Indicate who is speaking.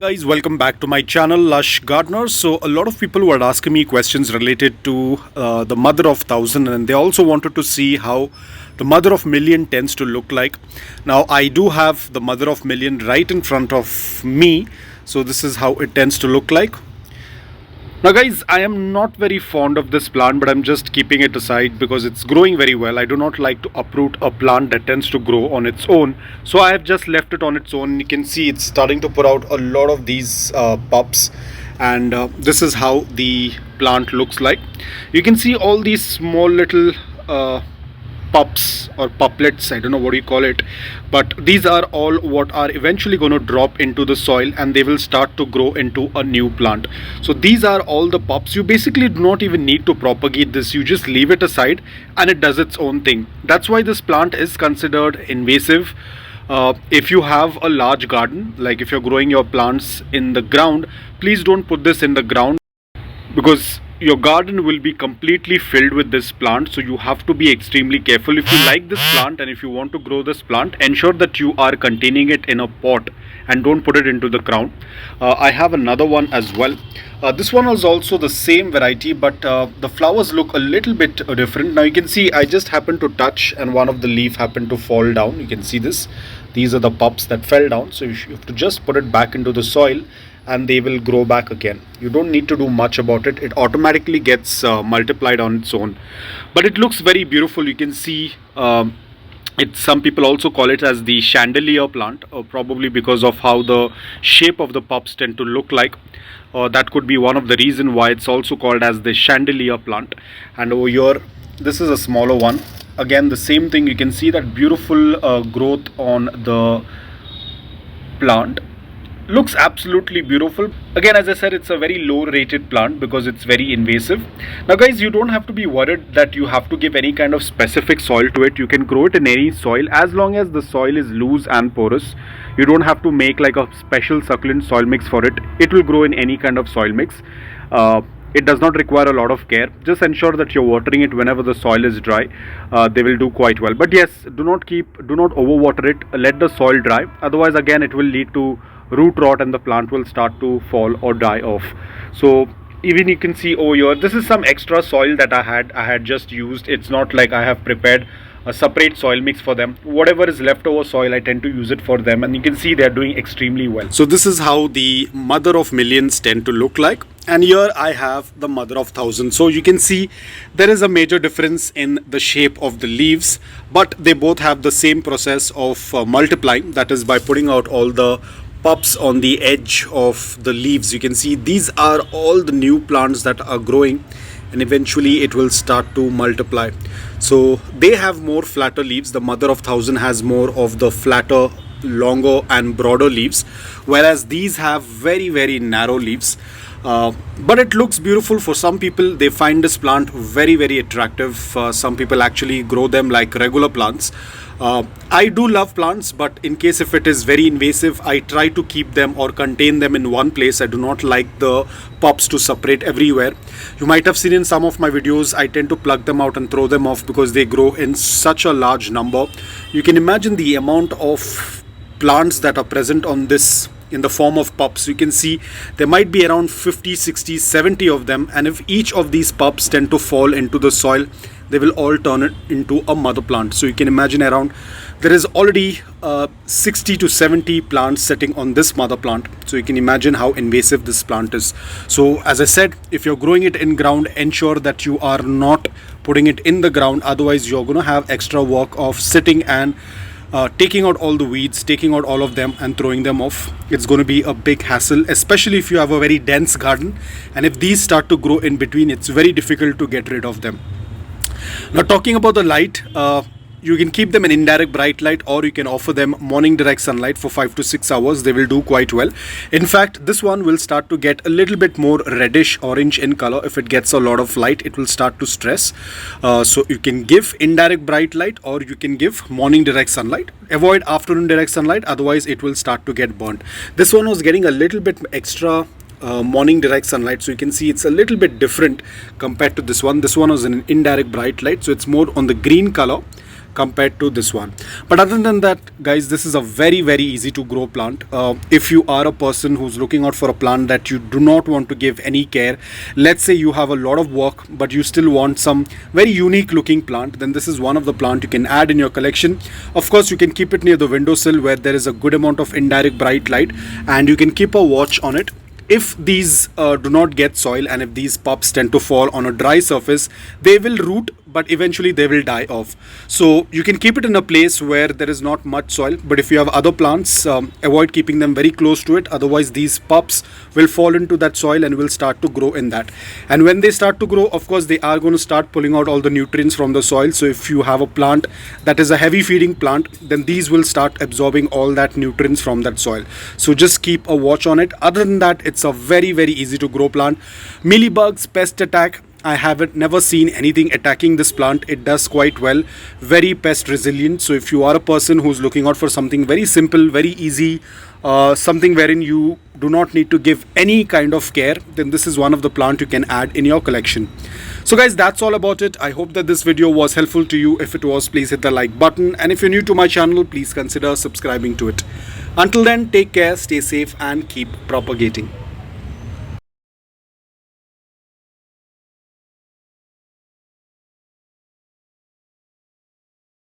Speaker 1: Guys, welcome back to my channel Lush Gardeners. So a lot of people were asking me questions related to the mother of thousand, and they also wanted to see how the mother of million tends to look like. Now I do have the mother of million right in front of me, so this is how it tends to look like. Now guys, I am not very fond of this plant, but I'm just keeping it aside because it's growing very well. I do not like to uproot a plant that tends to grow on its own. So I have just left it on its own. You can see it's starting to put out a lot of these pups. And this is how the plant looks like. You can see all these small little pups or puplets, I don't know what you call it, but these are all what are eventually going to drop into the soil and they will start to grow into a new plant. So these are all the pups. You basically do not even need to propagate this, you just leave it aside and it does its own thing. That's why this plant is considered invasive. If you have a large garden, like if you're growing your plants in the ground, please don't put this in the ground because your garden will be completely filled with this plant. So you have to be extremely careful. If you like this plant and if you want to grow this plant, ensure that you are containing it in a pot and don't put it into the ground. I have another one as well. This one is also the same variety, but the flowers look a little bit different. Now you can see I just happened to touch and one of the leaf happened to fall down. You can see this. These are the pups that fell down. So you have to just put it back into the soil and they will grow back again. You don't need to do much about it. It automatically gets multiplied on its own. But it looks very beautiful. You can see some people also call it as the chandelier plant, probably because of how the shape of the pups tend to look like. That could be one of the reason why it's also called as the chandelier plant. And over here, this is a smaller one. Again, the same thing. You can see that beautiful growth on the plant. Looks absolutely beautiful. Again, as I said, it's a very low rated plant because it's very invasive. Now guys, you don't have to be worried that you have to give any kind of specific soil to it. You can grow it in any soil as long as the soil is loose and porous. You don't have to make like a special succulent soil mix for it. It will grow in any kind of soil mix. It does not require a lot of care. Just ensure that you're watering it whenever the soil is dry. They will do quite well. But yes, do not overwater it. Let the soil dry. Otherwise, again, it will lead to root rot and the plant will start to fall or die off. So even you can see over here, this is some extra soil that I had just used. It's not like I have prepared a separate soil mix for them. Whatever is leftover soil, I tend to use it for them, and you can see they're doing extremely well. So this is how the mother of millions tend to look like. And here I have the mother of thousands. So you can see there is a major difference in the shape of the leaves, but they both have the same process of multiplying, that is by putting out all the pups on the edge of the leaves. You can see these are all the new plants that are growing and eventually it will start to multiply. So they have more flatter leaves. The mother of thousand has more of the flatter, longer and broader leaves, whereas these have very, very narrow leaves. But it looks beautiful. For some people, they find this plant very, very attractive. Some people actually grow them like regular plants. I do love plants, but in case if it is very invasive, I try to keep them or contain them in one place. I do not like the pups to separate everywhere. You might have seen in some of my videos, I tend to pluck them out and throw them off because they grow in such a large number. You can imagine the amount of plants that are present on this in the form of pups. You can see there might be around 50, 60, 70 of them, and if each of these pups tend to fall into the soil, they will all turn it into a mother plant. So you can imagine around there is already 60 to 70 plants sitting on this mother plant. So you can imagine how invasive this plant is. So as I said, if you're growing it in ground, ensure that you are not putting it in the ground. Otherwise you're going to have extra work of sitting and taking out all the weeds, taking out all of them and throwing them off. It's going to be a big hassle, especially if you have a very dense garden, and if these start to grow in between, it's very difficult to get rid of them. Now talking about the light, you can keep them in indirect bright light, or you can offer them morning direct sunlight for 5 to 6 hours. They will do quite well. In fact, this one will start to get a little bit more reddish orange in color. If it gets a lot of light, it will start to stress. So you can give indirect bright light, or you can give morning direct sunlight. Avoid afternoon direct sunlight, otherwise it will start to get burnt. This one was getting a little bit extra morning direct sunlight, so you can see it's a little bit different compared to this one. This one was an indirect bright light, so it's more on the green color. compared to this one. But other than that, guys, this is a very easy to grow plant. If you are a person who's looking out for a plant that you do not want to give any care, let's say you have a lot of work but you still want some very unique looking plant, then this is one of the plant you can add in your collection. Of course, you can keep it near the windowsill where there is a good amount of indirect bright light, and you can keep a watch on it. If these do not get soil, and if these pups tend to fall on a dry surface, they will root, but eventually they will die off. So you can keep it in a place where there is not much soil, but if you have other plants, avoid keeping them very close to it, otherwise these pups will fall into that soil and will start to grow in that. And when they start to grow, of course, they are going to start pulling out all the nutrients from the soil. So if you have a plant that is a heavy feeding plant, then these will start absorbing all that nutrients from that soil. So just keep a watch on it. Other than that, it's a very easy to grow plant. Mealybugs, pest attack, I haven't never seen anything attacking this plant. It does quite well, very pest resilient. So if you are a person who's looking out for something very simple, very easy, something wherein you do not need to give any kind of care, then this is one of the plant you can add in your collection. So guys, that's all about it. I hope that this video was helpful to you. If it was, please hit the like button, and if you're new to my channel, please consider subscribing to it. Until then, take care, stay safe, and keep propagating.